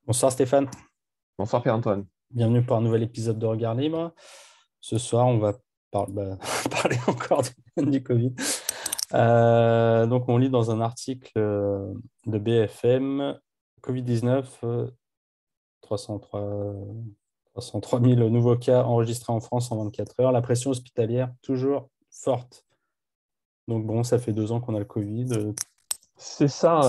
Bonsoir Stéphane, Bonsoir Pierre-Antoine. bienvenue pour un nouvel épisode de Regard Libre. Ce soir, on va parler encore du Covid. Donc, on lit dans un article de BFM, Covid-19, 303, 303 000 nouveaux cas enregistrés en France en 24 heures. La pression hospitalière toujours forte. Donc bon, ça fait 2 ans qu'on a le Covid. C'est ça,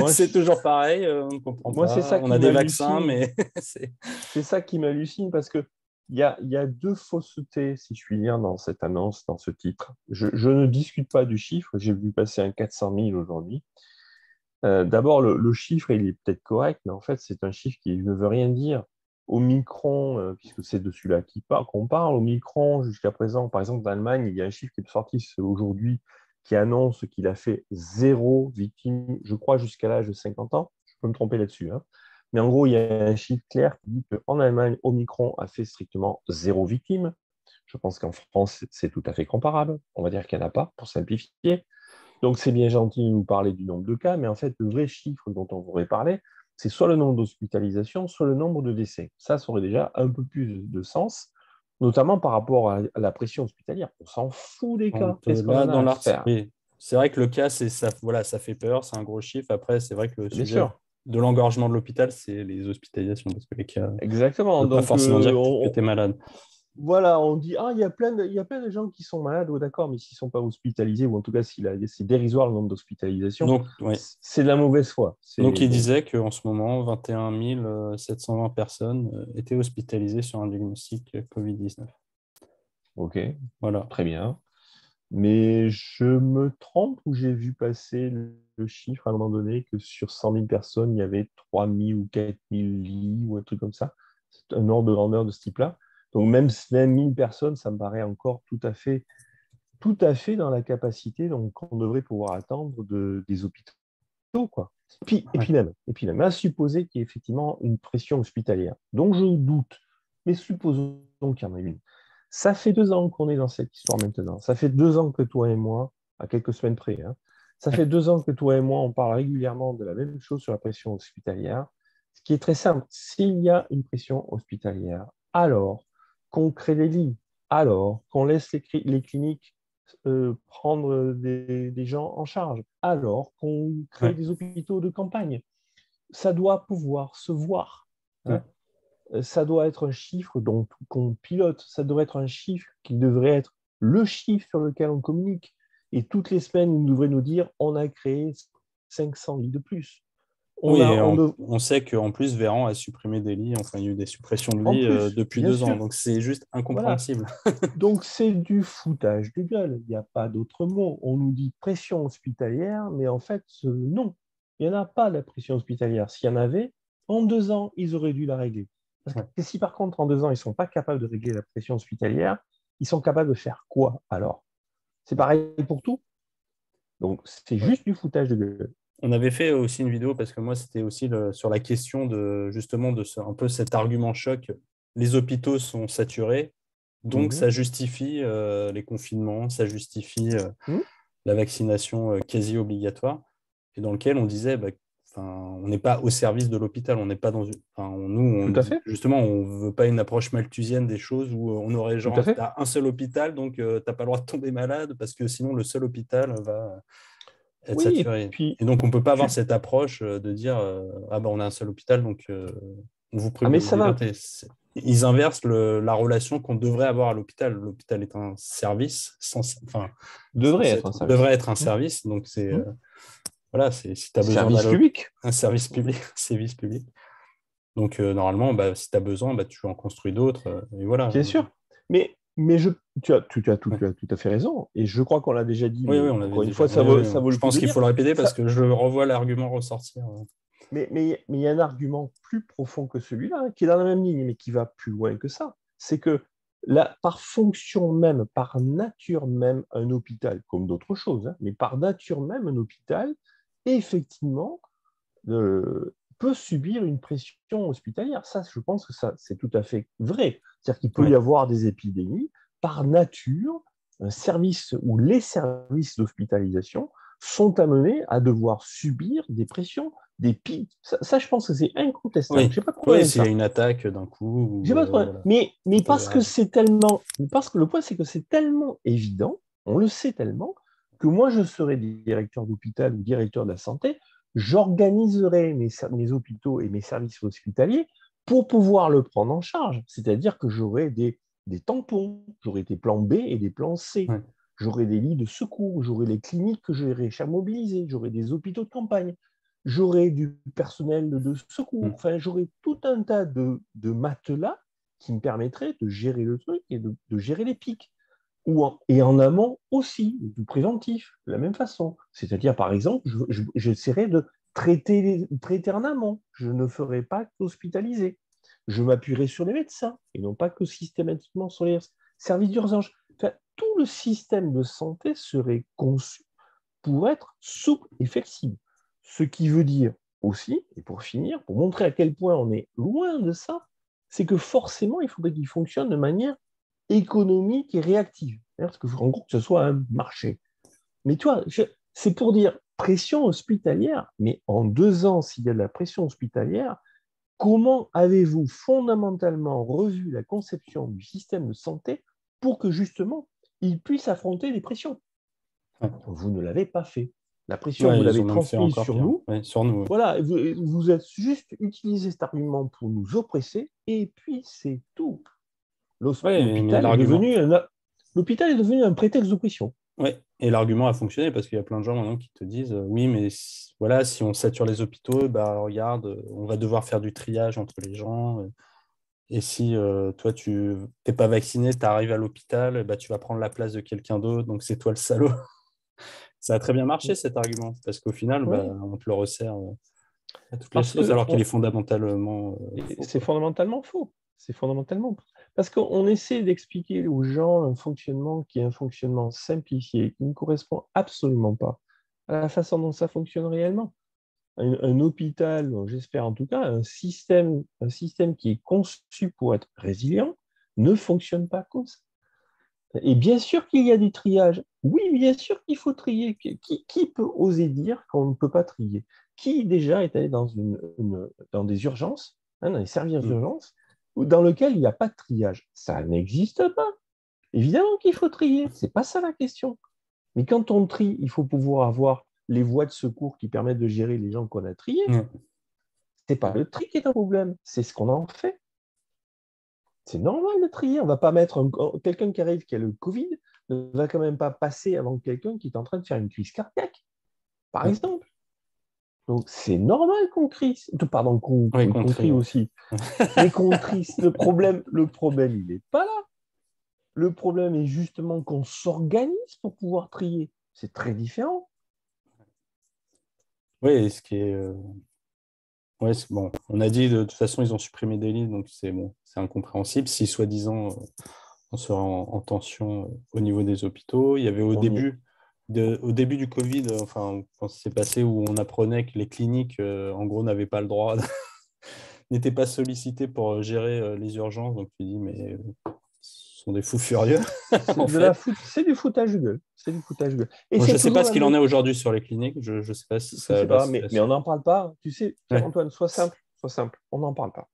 C'est toujours pareil, on ne comprend moi c'est pas. ça On qui a des vaccins, m'hallucine. mais c'est... C'est ça qui m'hallucine parce que il y a deux faussetés, si je puis dire, dans cette annonce, dans ce titre. Je ne discute pas du chiffre, j'ai vu passer un 400 000 aujourd'hui. D'abord, le chiffre, il est peut-être correct, mais en fait, c'est un chiffre qui ne veut rien dire. Omicron, puisque c'est de celui-là qu'on parle, Omicron, jusqu'à présent, par exemple, en Allemagne, il y a un chiffre qui est sorti aujourd'hui qui annonce qu'il a fait 0 victime, je crois, jusqu'à l'âge de 50 ans. Je peux me tromper là-dessus, hein. Mais en gros, il y a un chiffre clair qui dit qu'en Allemagne, Omicron a fait strictement 0 victime. Je pense qu'en France, c'est tout à fait comparable. On va dire qu'il n'y en a pas, pour simplifier. Donc, c'est bien gentil de nous parler du nombre de cas, mais en fait, le vrai chiffre dont on voudrait parler, c'est soit le nombre d'hospitalisations, soit le nombre de décès. Ça aurait déjà un peu plus de sens, notamment par rapport à la pression hospitalière. On s'en fout des cas. Donc, Qu'est-ce qu'on là, en a dans à l'article, faire? oui, c'est vrai que le cas, c'est ça, voilà, ça fait peur, c'est un gros chiffre. Après, c'est vrai que le Bien sujet sûr, de l'engorgement de l'hôpital, c'est les hospitalisations, parce que les cas ne exactement. veulent pas Donc, forcément dire que tu es malade. voilà, on dit, ah, il y a plein de gens qui sont malades, oh, d'accord, mais s'ils ne sont pas hospitalisés, ou en tout cas, c'est dérisoire le nombre d'hospitalisations, Donc, oui. c'est de la mauvaise foi. Donc, il Donc, disait qu'en ce moment, 21 720 personnes étaient hospitalisées sur un diagnostic Covid-19. ok, Voilà. très bien. Mais je me trompe ou j'ai vu passer le chiffre à un moment donné que sur 100 000 personnes, il y avait 3 000 ou 4 000 lits ou un truc comme ça. C'est un ordre de grandeur de ce type-là. Donc même 5 000 personnes, ça me paraît encore tout à fait dans la capacité qu'on devrait pouvoir attendre des hôpitaux, quoi. Ouais. Et puis même, à supposer qu'il y ait effectivement une pression hospitalière, dont je doute, mais supposons qu'il y en a une. Ça fait 2 ans qu'on est dans cette histoire maintenant. Ça fait 2 ans que toi et moi, à quelques semaines près, hein, ça fait 2 ans que toi et moi, on parle régulièrement de la même chose sur la pression hospitalière. Ce qui est très simple, s'il y a une pression hospitalière, alors qu'on crée des lits, alors qu'on laisse les cliniques prendre des gens en charge, alors qu'on crée Ouais. des hôpitaux de campagne. Ça doit pouvoir se voir, Ouais. hein. Ça doit être un chiffre qu'on pilote, ça doit être un chiffre qui devrait être le chiffre sur lequel on communique. Et toutes les semaines, on devrait nous dire on a créé 500 lits de plus. Oui, et On on sait qu'en plus, Véran a supprimé des lits, enfin, il y a eu des suppressions de En lits plus, depuis bien 2 ans, sûr, donc c'est juste voilà. incompréhensible. Donc, c'est du foutage de gueule. Il n'y a pas d'autre mot. On nous dit pression hospitalière, mais en fait, non. Il n'y en a pas de la pression hospitalière. S'il y en avait, en 2 ans, ils auraient dû la régler. Parce Ouais. que si par contre, en 2 ans, ils ne sont pas capables de régler la pression hospitalière, ils sont capables de faire quoi alors? C'est pareil pour tout. Donc, c'est Ouais. juste du foutage de gueule. On avait fait aussi une vidéo parce que moi, c'était aussi sur la question de justement un peu cet argument choc. Les hôpitaux sont saturés, donc Mhm. ça justifie les confinements, ça justifie Mhm. la vaccination quasi obligatoire, et dans lequel on disait, bah, enfin, on n'est pas au service de l'hôpital, on n'est pas dans une, enfin, Tout à fait. justement, on veut pas une approche malthusienne des choses où on aurait Tout à genre, fait. t'as un seul hôpital, donc t'as pas le droit de tomber malade parce que sinon le seul hôpital va être Oui, et saturé. puis, Et donc, on ne peut pas avoir tu... cette approche de dire ah ben, on a un seul hôpital, donc on vous ah, prive de mais vos ça va. libertés. Ils inversent la relation qu'on devrait avoir à l'hôpital. L'hôpital est un service, enfin, Devrait être un devrait service. être un Mhm. service. Donc, Mhm. voilà, si tu as besoin Service d'aller public. un service public, un service public. Donc, normalement, bah, si tu as besoin, bah, tu en construis d'autres. Et voilà. Bien sûr. Mais Ouais. tu as tout à fait raison. Et je crois qu'on l'a déjà dit, Oui, oui, mais on l'avait encore une déjà. fois, Oui, oui, ça vaut je le coup pense de qu'il dire. faut le répéter parce Ça, que je revois l'argument ressortir. mais il y a un argument plus profond que celui-là, hein, qui est dans la même ligne, mais qui va plus loin que ça. C'est que par fonction même, par nature même, un hôpital, comme d'autres choses, hein, mais par nature même, un hôpital, effectivement, peut subir une pression hospitalière. Ça, je pense que ça, c'est tout à fait vrai. C'est-à-dire qu'il peut y Oui, avoir des épidémies. Par nature, un service ou les services d'hospitalisation sont amenés à devoir subir des pressions des pics. Ça, je pense que c'est incontestable. Oui, Je n'ai pas de problème oui, avec s'il y a ça. une attaque d'un coup, J'ai ou, pas de problème. voilà, Mais parce que intolérable. c'est tellement. Parce que le point, c'est que c'est tellement évident, on le sait tellement, que moi, je serais directeur d'hôpital ou directeur de la santé, j'organiserais mes hôpitaux et mes services hospitaliers pour pouvoir le prendre en charge. C'est-à-dire que j'aurais des tampons, j'aurais des plans B et des plans C. Ouais. J'aurais des lits de secours, j'aurais les cliniques que j'aurais mobiliser, j'aurais des hôpitaux de campagne, j'aurais du personnel de secours, Mm. enfin, j'aurais tout un tas de matelas qui me permettraient de gérer le truc et de gérer les pics. Et en amont aussi, du préventif, de la même façon. C'est-à-dire, par exemple, j'essaierai de traiter en amont. Je ne ferai pas qu'hospitaliser. Je m'appuierai sur les médecins et non pas que systématiquement sur les services d'urgence. Enfin, tout le système de santé serait conçu pour être souple et flexible. Ce qui veut dire aussi, et pour finir, pour montrer à quel point on est loin de ça, c'est que forcément, il faudrait qu'il fonctionne de manière économique et réactive. Parce que, en gros, que ce soit un marché. Mais tu vois, c'est pour dire pression hospitalière, mais en 2 ans, s'il y a de la pression hospitalière, comment avez-vous fondamentalement revu la conception du système de santé pour que justement il puisse affronter les pressions? Ouais. Vous ne l'avez pas fait. La pression, vous Ouais, ils l'avez ont même fait transmise encore sur pire. nous. Ouais, sur nous. Ouais. Voilà, vous êtes juste utilisé cet argument pour nous oppresser, et puis c'est tout. Ouais, mais L'hôpital est l'argument. devenu un prétexte d'oppression. Ouais. Et l'argument a fonctionné parce qu'il y a plein de gens maintenant qui te disent oui, mais voilà, si on sature les hôpitaux, bah regarde, on va devoir faire du triage entre les gens. Et si toi, tu n'es pas vacciné, tu arrives à l'hôpital, bah, tu vas prendre la place de quelqu'un d'autre, donc c'est toi le salaud. Ça a très bien marché cet argument, parce qu'au final, bah, Oui, on te le resserre à toutes les parce sauces, que alors qu'il est fondamentalement faux, c'est quoi. fondamentalement faux. C'est fondamentalement faux. Parce qu'on essaie d'expliquer aux gens un fonctionnement qui est un fonctionnement simplifié, qui ne correspond absolument pas à la façon dont ça fonctionne réellement. Un hôpital, j'espère en tout cas, un système qui est conçu pour être résilient, ne fonctionne pas comme ça. Et bien sûr qu'il y a du triage. Oui, bien sûr qu'il faut trier. Qui peut oser dire qu'on ne peut pas trier? Qui déjà est allé dans des urgences, dans des services Mm. d'urgence, dans lesquels il n'y a pas de triage? Ça n'existe pas. Évidemment qu'il faut trier. C'est pas ça la question. Mais quand on trie, il faut pouvoir avoir les voies de secours qui permettent de gérer les gens qu'on a triés. Ouais. C'est pas le tri qui est un problème, c'est ce qu'on en fait. C'est normal de trier. On ne va pas mettre quelqu'un qui arrive qui a le Covid ne va quand même pas passer avant quelqu'un qui est en train de faire une crise cardiaque, par Ouais. exemple. Donc c'est normal qu'on crie, pardon, Ouais, qu'on contré, crie ouais. aussi, mais qu'on trie. Le problème, il n'est pas là. Le problème est justement qu'on s'organise pour pouvoir trier. C'est très différent. Oui, et ce qui est. Ouais, bon, on a dit de toute façon, ils ont supprimé des livres, donc c'est bon, c'est incompréhensible. Si soi-disant, on serait en tension au niveau des hôpitaux, il y avait On y est. au début du Covid, enfin, quand ça s'est passé, où on apprenait que les cliniques, en gros, n'avaient pas le droit, n'étaient pas sollicitées pour gérer les urgences. Donc tu dis, mais ce sont des fous furieux, en fait. C'est du foutage de gueule. C'est du foutage de gueule. Et Bon, je c'est ne sais pas toujours ce la qu'il en même. est aujourd'hui sur les cliniques. Je ne sais pas si Je ne ça sais va pas, se mais on passer. n'en parle pas. Tu sais, Ouais. Pierre-Antoine, sois simple, sois simple. On n'en parle pas.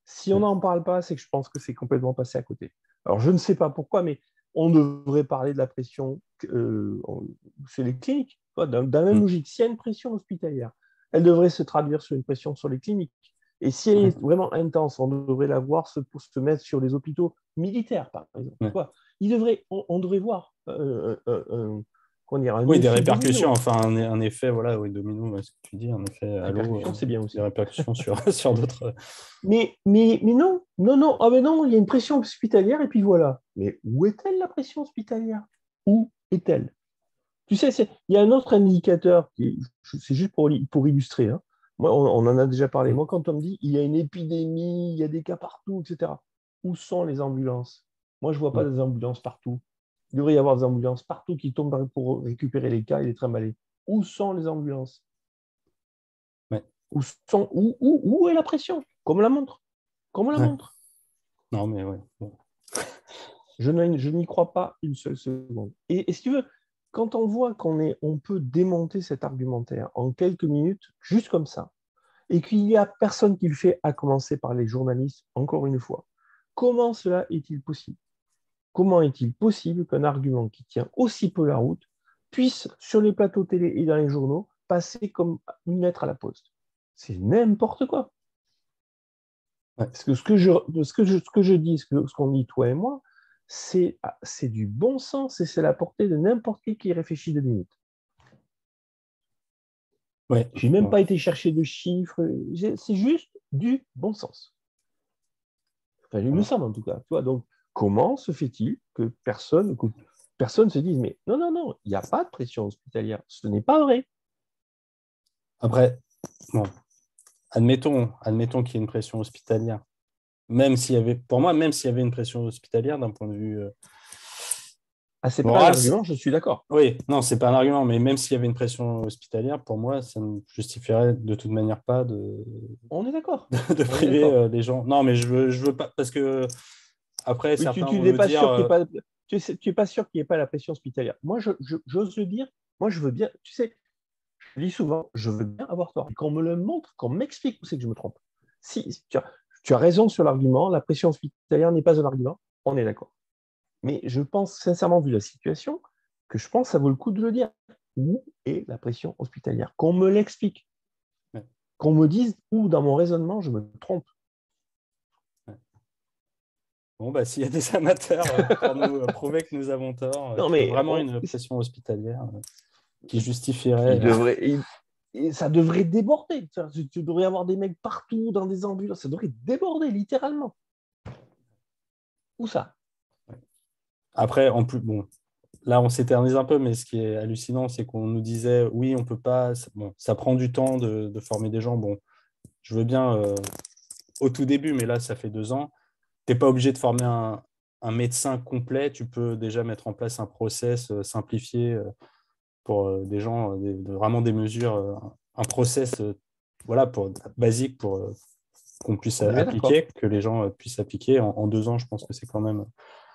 Si on Ouais. n'en parle pas, c'est que je pense que c'est complètement passé à côté. Alors, je ne sais pas pourquoi, mais on devrait parler de la pression chez les cliniques. Dans la même Mm. logique, s'il y a une pression hospitalière, elle devrait se traduire sur une pression sur les cliniques. Et si elle Ouais. est vraiment intense, on devrait la voir pour se mettre sur les hôpitaux militaires, par exemple. Ouais. On devrait voir comment dire, un Oui, des effet répercussions, domino. enfin un effet, voilà, oui, domino, ouais, ce que tu dis, un effet halo, Répercussion, c'est bien des aussi. répercussions sur, sur d'autres. Mais non, non, non, ah mais non, il y a une pression hospitalière et puis voilà. Mais où est-elle la pression hospitalière? Où est-elle? Tu sais, il y a un autre indicateur, c'est juste pour illustrer, hein. Moi, on en a déjà parlé. Mm. Moi, quand on me dit il y a une épidémie, il y a des cas partout, etc., où sont les ambulances? Moi, je ne vois pas Mm. des ambulances partout. Il devrait y avoir des ambulances partout qui tombent pour récupérer les cas et les trimballer. Où sont les ambulances? Ouais. Où est la pression? Comme la montre. Comme la Ouais. montre. Non, mais ouais. Bon. Je n'y crois pas une seule seconde. Et si tu veux, quand on voit on peut démonter cet argumentaire en quelques minutes, juste comme ça, et qu'il n'y a personne qui le fait, à commencer par les journalistes, encore une fois. Comment cela est-il possible? Comment est-il possible qu'un argument qui tient aussi peu la route puisse, sur les plateaux télé et dans les journaux, passer comme une lettre à la poste? C'est n'importe quoi. Ouais. Parce que ce que je dis, ce qu'on dit toi et moi, c'est du bon sens et c'est la portée de n'importe qui réfléchit 2 minutes. Ouais. Je n'ai même Ouais. pas été chercher de chiffres, c'est juste du bon sens. Enfin, il me semble en tout cas. Tu vois, donc, comment se fait-il que personne se dise, mais non, non, non, il n'y a pas de pression hospitalière. Ce n'est pas vrai. Après, bon, admettons qu'il y ait une pression hospitalière. Pour moi, même s'il y avait une pression hospitalière d'un point de vue Ah, c'est pas un moral, argument, je suis d'accord. oui, non, c'est pas un argument, mais même s'il y avait une pression hospitalière, pour moi, ça ne justifierait de toute manière pas On est d'accord. de On est priver d'accord. les gens. Non, mais je veux pas, parce que après, Oui, certains tu vont n'es nous pas dire, sûr qu'il n'y ait pas, tu es pas sûr qu'il n'y ait pas la pression hospitalière. Moi, j'ose le dire. Moi, je veux bien, tu sais, je dis souvent, je veux bien avoir tort. Qu'on me le montre, qu'on m'explique où c'est que je me trompe. Si tu as raison sur l'argument, la pression hospitalière n'est pas un argument, on est d'accord. Mais je pense sincèrement, vu la situation, que je pense que ça vaut le coup de le dire. Où est la pression hospitalière? Qu'on me l'explique. ouais, Qu'on me dise où, dans mon raisonnement, je me trompe. ouais. Bon, bah, s'il y a des amateurs pour nous prouver que nous avons tort, Non, qu'il y a mais vraiment une pression hospitalière qui justifierait. il devrait, et ça devrait déborder. Tu devrais avoir des mecs partout dans des ambulances. Ça devrait déborder, littéralement. Où ça? Après, en plus, bon, là, on s'éternise un peu, mais ce qui est hallucinant, c'est qu'on nous disait, oui, on peut pas, bon, ça prend du temps de former des gens. Bon, je veux bien au tout début, mais là, ça fait 2 ans. Tu n'es pas obligé de former un médecin complet. Tu peux déjà mettre en place un process simplifié pour des gens, vraiment des mesures, un process voilà, basique pour qu'on puisse On est bien d'accord. appliquer, que les gens puissent appliquer. En 2 ans, je pense que c'est quand même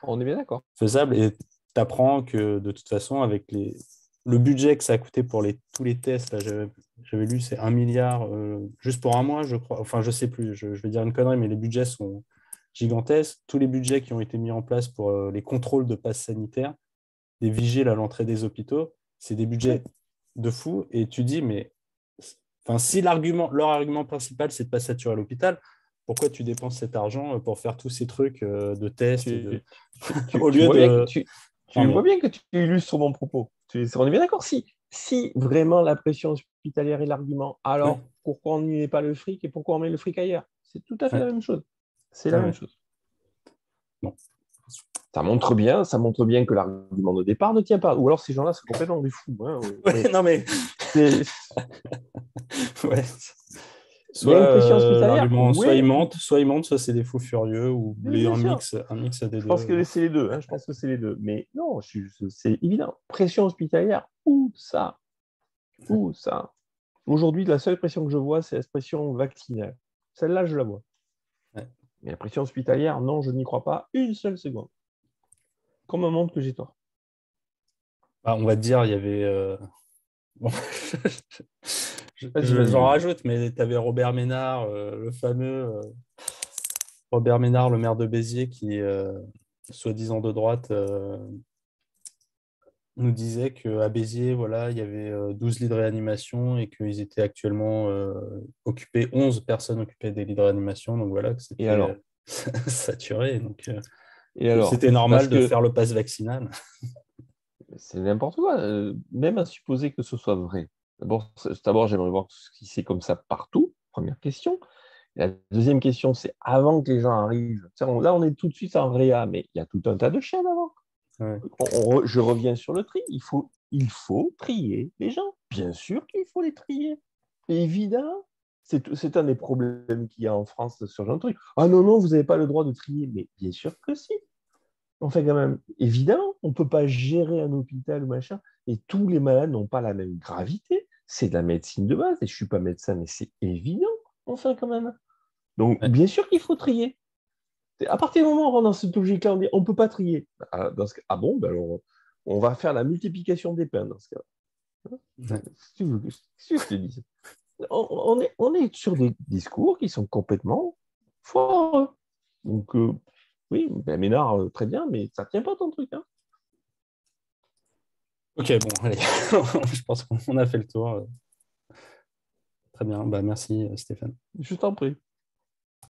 On est bien d'accord. faisable. Et tu apprends que de toute façon, avec le budget que ça a coûté pour tous les tests, là, j'avais lu, c'est 1 milliard juste pour un mois, je crois. Enfin, je ne sais plus, je vais dire une connerie, mais les budgets sont gigantesques. Tous les budgets qui ont été mis en place pour les contrôles de passe sanitaire, des vigiles à l'entrée des hôpitaux, c'est des Oui. budgets de fou. Et tu dis, mais enfin, si leur argument principal, c'est de ne pas saturer l'hôpital, pourquoi tu dépenses cet argent pour faire tous ces trucs de tests au Tu lieu vois bien que de. Non, tu vois mais bien que tu illustres mon propos. On est bien d'accord. Si vraiment la pression hospitalière est l'argument, ouais, alors pourquoi on n'y met pas le fric et pourquoi on met le fric ailleurs? C'est tout à fait ouais, la même chose. C'est la ouais, même ouais. chose. Bon. Ça montre bien que l'argument de départ ne tient pas. Ou alors ces gens-là, c'est complètement des fous. Hein. Ouais, Mais non, mais c'est- ouais. il y a Soit une pression hospitalière? l'argument, Oui, soit ils mentent, soit c'est des fous furieux, ou bien sûr. un mix des Je pense deux. que c'est les deux. Hein. Je pense que c'est les deux. Mais non, c'est évident. Pression hospitalière, où ça? Où ça? Aujourd'hui, la seule pression que je vois, c'est la pression vaccinale. Celle-là, je la vois. Ouais. Mais la pression hospitalière, non, je n'y crois pas une seule seconde. Qu'on me montre que j'ai tort. Bah, on va te dire, il y avait. Bon, Vas-y, vas-y, j'en vas-y. rajoute, mais tu avais Robert Ménard, le fameux Robert Ménard, le maire de Béziers, qui, soi-disant de droite, nous disait qu'à Béziers, voilà, il y avait 12 lits de réanimation et qu'ils étaient actuellement occupés, 11 personnes occupées des lits de réanimation. Donc voilà, que Et c'était alors? saturé. Donc Et que alors? c'était Parce normal de que faire le pass vaccinal. c'est n'importe quoi. Même à supposer que ce soit vrai. D'abord, j'aimerais voir si c'est comme ça partout. Première question. La deuxième question, c'est avant que les gens arrivent. Là, on est tout de suite en réa, mais il y a tout un tas de chaînes avant. Ouais. Je reviens sur le tri. Il faut trier les gens. Bien sûr qu'il faut les trier. Évidemment. C'est un des problèmes qu'il y a en France sur ce genre de truc. Ah non, non, vous n'avez pas le droit de trier. Mais bien sûr que si. Enfin, quand même, évidemment, on ne peut pas gérer un hôpital ou machin, et tous les malades n'ont pas la même gravité. C'est de la médecine de base, et je ne suis pas médecin, mais c'est évident, enfin, quand même. Donc, Ouais. bien sûr qu'il faut trier. À partir du moment où on rentre dans cette logique-là, on dit on ne peut pas trier. Ah bon, ben alors, on va faire la multiplication des pains dans ce cas. Ouais. Si tu veux que je te dise. on est sur des discours qui sont complètement foireux. Donc, oui, ben Ménard, très bien, mais ça ne tient pas ton truc. Hein. Ok, bon, allez, je pense qu'on a fait le tour. Très bien, bah, merci Stéphane. Je t'en prie.